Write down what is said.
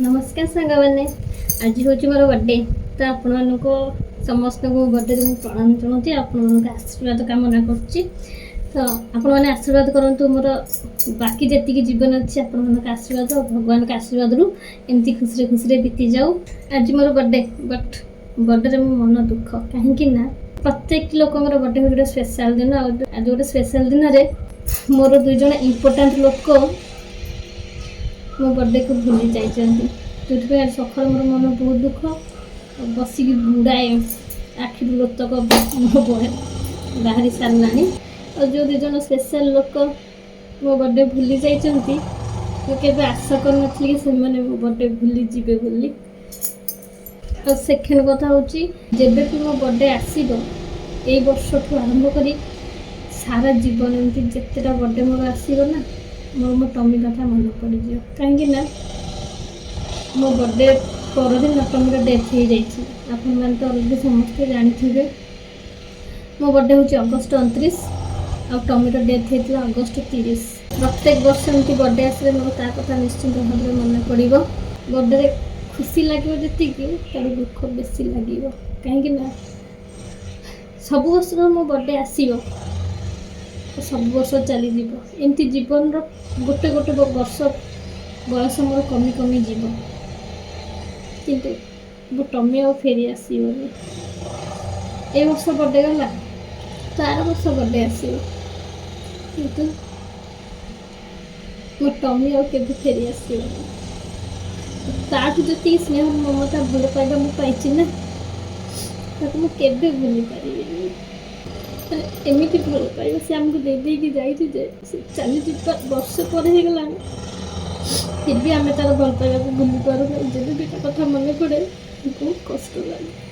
नमस्कार सांग मैंने आज हूँ मोर बर्थडे तो आपण समस्त बर्थडे मुझे प्रणाम चाहूँगी आपण आशीर्वाद कामना कर तो आपण मैंने आशीर्वाद करूँ मोर बाकी जी जीवन अच्छी आपण आशीर्वाद भगवान का आशीर्वाद रू एमती खुशी खुशी बीती जाऊ। आज मोर बर्थडे बट बर्थडे मो मन दुख कहीं प्रत्येक लोक बर्थडे हूँ गोटे स्पेशल दिन आज गोटे स्पेशल दिन में मोर दुई जन इम्पोर्टाट लोक मो बर्थडे को भूली जाइए जो सकाल मोर मन बहुत दुख बसिक बुड़ाए आखि लोतक बाहरी सारा और जो दुई जन स्पेशल लोक मो बर्थडे भूली जाइए मुझे आशा कर मो बर्थडे भूली जीवे बोली। और सेकेंड कथा हूँ जब भी मो बर्थडे आसब ये वर्ष ठू आरंभ कर सारा जीवन एमती जितेटा बर्थडे मोर आसो ना मोर मो टमी कथा मन पड़ कहीं मो बर्थडे परदिन टमीर डेथ हो जाए आपण तो अलरेडी समस्ते जानी मो बर्थडे हूँ अगस्ट 29 आ टमीर डेथ होता अगस्ट 30। प्रत्येक वर्ष एमती बर्थडे आसे मोर ता कथा निश्चिंत भाव में मन पड़ बर्थडे खुशी लगे जी तर दुख बेसी लगे कहीं सब वर्ष मो बर्थडे आसो सब वर्ष चली एमती जीवन गोटे गोटे वर्ष बयस मोर कमी कमी जीव किंतु मो टमी आ फेरी आसोनी ए वर्ष बर्थडे गला तो आर वर्ष बर्थडे आसो किंतु मो टमी आ फेरी आसोनी ताठू जी स्नेह ममता भल पाइबा मुझे ना मुझे भूली पारि एमती भल पाइबा सी आमको दे जाए चली वर्ष पर होगला फिर भी आम तार भल पाइबा भूली पार जब भी कथा मन पड़े बहुत कष्ट लगे।